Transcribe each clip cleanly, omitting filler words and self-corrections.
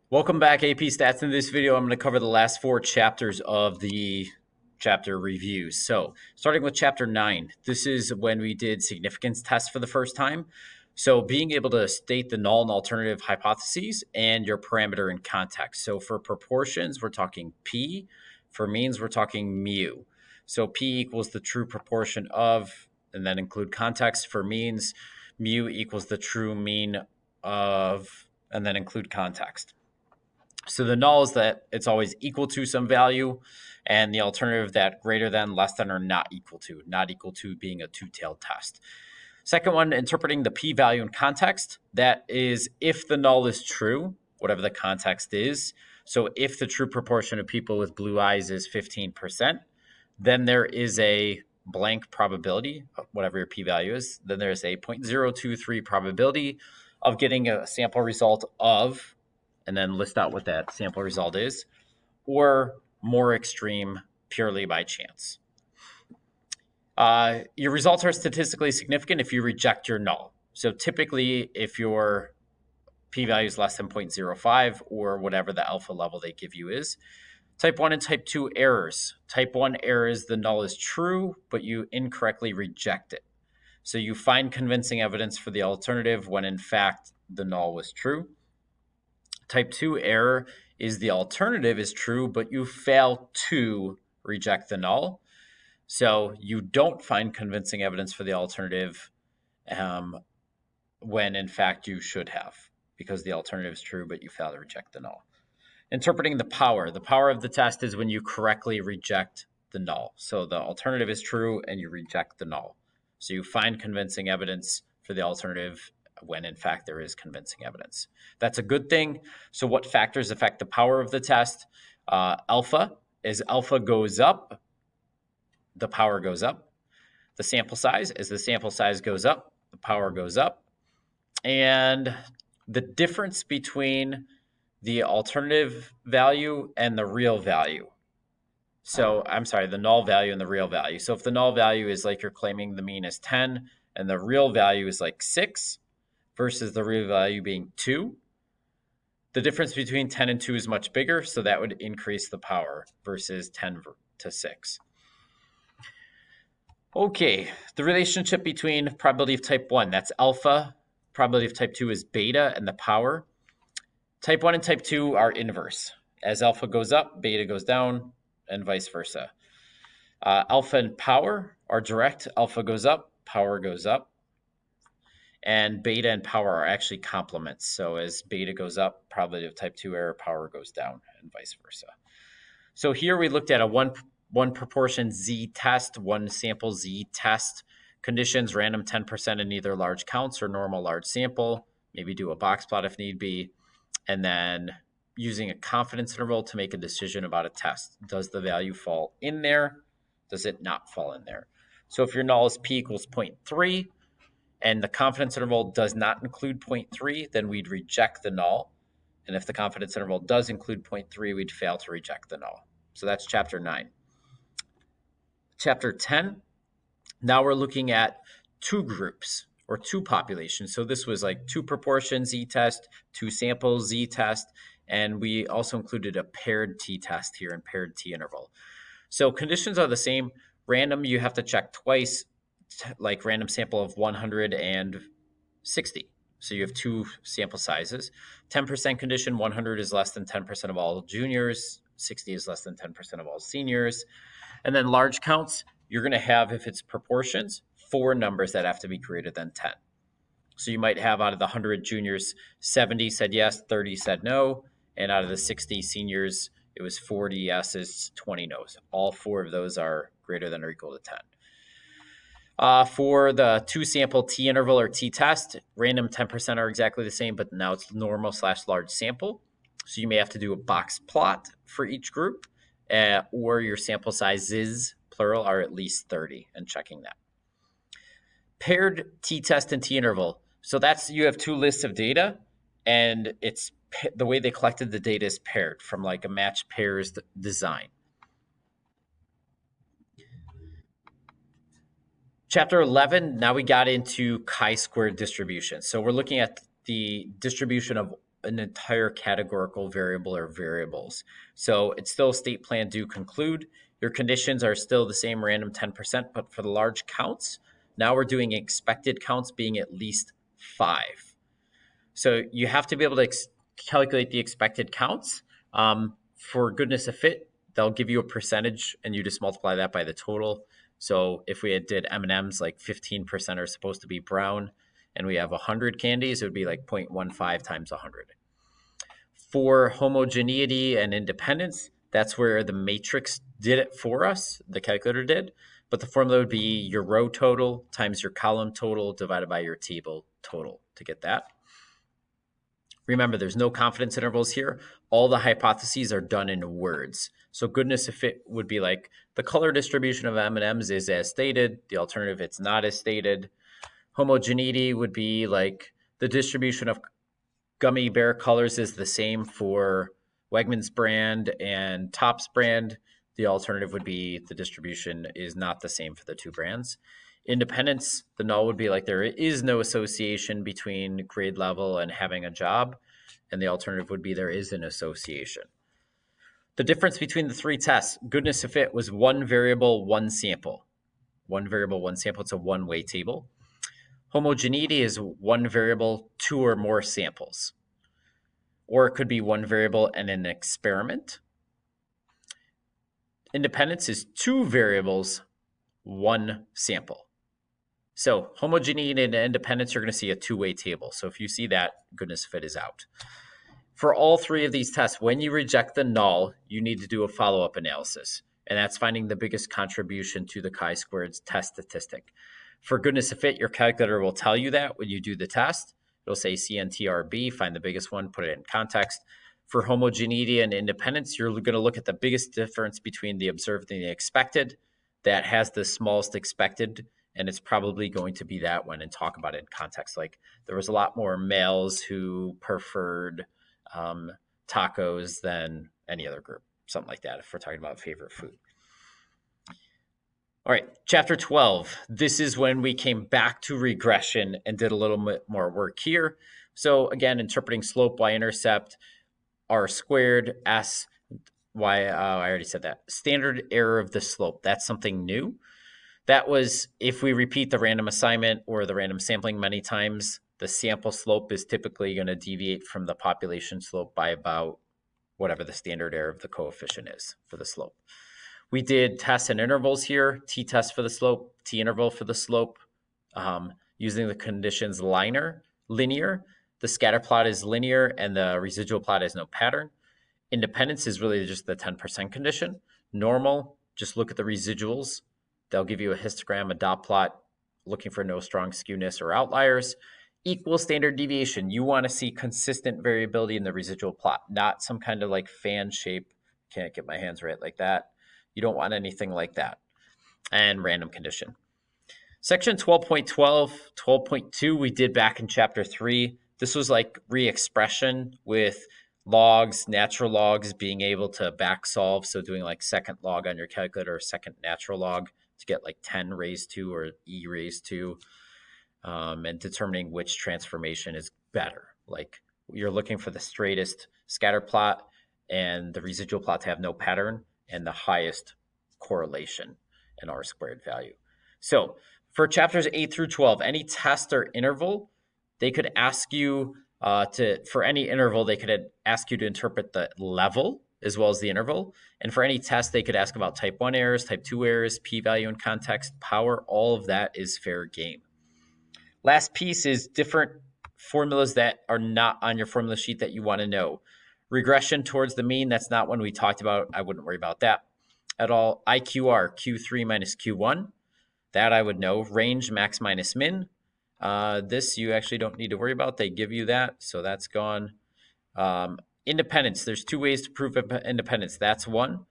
Welcome back, AP Stats. In this video, I'm going to cover the last 4 chapters of the chapter reviews. So, starting with chapter 9, this is when we did significance tests for the first time. So, being able to state the null and alternative hypotheses and your parameter in context. So, for proportions, we're talking P. For means, we're talking mu. So, P equals the true proportion of, and then include context. For means, mu equals the true mean of, and then include context. So the null is that it's always equal to some value, and the alternative that greater than, less than, or not equal to being a two-tailed test. Second one, interpreting the p-value in context. That is if the null is true, whatever the context is. So if the true proportion of people with blue eyes is 15%, then there is a blank probability, whatever your p-value is, then there's a 0.023 probability of getting a sample result of, and then list out what that sample result is, or more extreme, purely by chance. Your results are statistically significant if you reject your null. So typically, if your p-value is less than 0.05 or whatever the alpha level they give you is. Type 1 and type 2 errors. Type 1 error is the null is true, but you incorrectly reject it. So you find convincing evidence for the alternative when in fact the null was true. Type 2 error is the alternative is true, but you fail to reject the null. So you don't find convincing evidence for the alternative when in fact you should have, because the alternative is true, but you fail to reject the null. Interpreting the power. The power of the test is when you correctly reject the null. So the alternative is true and you reject the null. So you find convincing evidence for the alternative when in fact there is convincing evidence. That's a good thing. So what factors affect the power of the test? Alpha. As alpha goes up, the power goes up. The sample size. As the sample size goes up, the power goes up. And the difference between the alternative value and the real value. So I'm sorry, the null value and the real value. So if the null value is like you're claiming the mean is 10 and the real value is like 6 versus the real value being 2, the difference between 10 and 2 is much bigger. So that would increase the power versus 10 to 6. Okay, the relationship between probability of type 1, that's alpha, probability of type 2 is beta, and the power. Type 1 and type 2 are inverse. As alpha goes up, beta goes down, and vice versa. Alpha and power are direct. Alpha goes up, power goes up. And beta and power are actually complements. So as beta goes up, probability of type 2 error, power goes down, and vice versa. So here we looked at a one proportion Z test, one sample Z test. Conditions, random 10% in either large counts or normal large sample. Maybe do a box plot if need be. And then using a confidence interval to make a decision about a test. Does the value fall in there? Does it not fall in there? So if your null is p equals 0.3 and the confidence interval does not include 0.3, then we'd reject the null. And if the confidence interval does include 0.3, we'd fail to reject the null. So that's chapter 9. Chapter 10, now we're looking at two groups or two populations. So this was like two proportion Z-test, two sample Z-test, and we also included a paired t-test here and paired t-interval. So conditions are the same. Random, you have to check twice, like random sample of 160. So you have two sample sizes. 10% condition, 100 is less than 10% of all juniors, 60 is less than 10% of all seniors. And then large counts, you're going to have, if it's proportions, 4 numbers that have to be greater than 10. So you might have out of the 100 juniors, 70 said yes, 30 said no. And out of the 60 seniors, it was 40 yeses, 20 nos. All 4 of those are greater than or equal to 10. For the two sample t interval or t-test, random 10% are exactly the same, but now it's normal / large sample. So you may have to do a box plot for each group, or your sample sizes, plural, are at least 30 and checking that. Paired t-test and t-interval. So that's, you have two lists of data, and it's the way they collected the data is paired from like a match pairs design. Chapter 11, now we got into chi-squared distribution. So we're looking at the distribution of an entire categorical variable or variables. So it's still state plan do conclude. Your conditions are still the same random 10%, but for the large counts, now we're doing expected counts being at least 5. So you have to be able to calculate the expected counts. For goodness of fit, they'll give you a percentage and you just multiply that by the total. So if we did M&Ms, like 15% are supposed to be brown, and we have 100 candies, it would be like 0.15 times 100. For homogeneity and independence, that's where the matrix did it for us, the calculator did. But the formula would be your row total times your column total divided by your table total to get that. Remember, there's no confidence intervals here. All the hypotheses are done in words. So goodness of fit would be like the color distribution of M&Ms is as stated. The alternative, it's not as stated. Homogeneity would be like the distribution of gummy bear colors is the same for Wegmans brand and Topps brand. The alternative would be the distribution is not the same for the two brands. Independence, the null would be like there is no association between grade level and having a job. And the alternative would be there is an association. The difference between the three tests, goodness of fit was one variable, one sample. One variable, one sample, it's a one-way table. Homogeneity is one variable, two or more samples. Or it could be one variable and an experiment. Independence is two variables, one sample. So homogeneity and independence, you're going to see a two-way table. So if you see that, goodness of fit is out. For all three of these tests, when you reject the null, you need to do a follow-up analysis. And that's finding the biggest contribution to the chi-squared test statistic. For goodness of fit, your calculator will tell you that when you do the test. It'll say CNTRB, find the biggest one, put it in context. For homogeneity and independence, you're going to look at the biggest difference between the observed and the expected. That has the smallest expected, and it's probably going to be that one, and talk about it in context. Like there was a lot more males who preferred tacos than any other group, something like that, if we're talking about favorite food. All right, chapter 12. This is when we came back to regression and did a little bit more work here. So again, interpreting slope, y-intercept, r squared, s, y, I already said that. Standard error of the slope, that's something new. That was if we repeat the random assignment or the random sampling many times, the sample slope is typically going to deviate from the population slope by about whatever the standard error of the coefficient is for the slope. We did tests and intervals here, t-test for the slope, t-interval for the slope, using the conditions linear. The scatter plot is linear, and the residual plot has no pattern. Independence is really just the 10% condition. Normal, just look at the residuals. They'll give you a histogram, a dot plot, looking for no strong skewness or outliers. Equal standard deviation. You want to see consistent variability in the residual plot, not some kind of like fan shape. Can't get my hands right like that. You don't want anything like that. And random condition. Section 12.12, 12.2 we did back in chapter 3. This was like re-expression with logs, natural logs, being able to back solve. So doing like second log on your calculator or second natural log to get like 10 raised to or e raised to, and determining which transformation is better. Like you're looking for the straightest scatter plot and the residual plot to have no pattern and the highest correlation in r squared value. So for chapters 8 through 12, any test or interval, they could ask you for any interval, they could ask you to interpret the level as well as the interval. And for any test, they could ask about type 1 errors, type 2 errors, p-value in context, power, all of that is fair game. Last piece is different formulas that are not on your formula sheet that you want to know. Regression towards the mean, that's not one we talked about. I wouldn't worry about that at all. IQR, Q3 minus Q1. That I would know. Range, max minus min. This you actually don't need to worry about. They give you that, so that's gone. Independence, there's two ways to prove independence. That's one.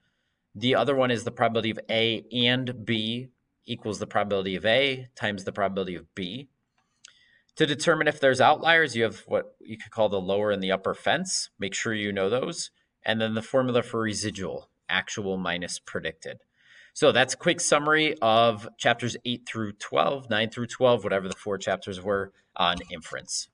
The other one is the probability of A and B equals the probability of A times the probability of B. To determine if there's outliers, you have what you could call the lower and the upper fence. Make sure you know those. And then the formula for residual, actual minus predicted. So that's a quick summary of chapters 8 through 12, 9 through 12, whatever the 4 chapters were on inference.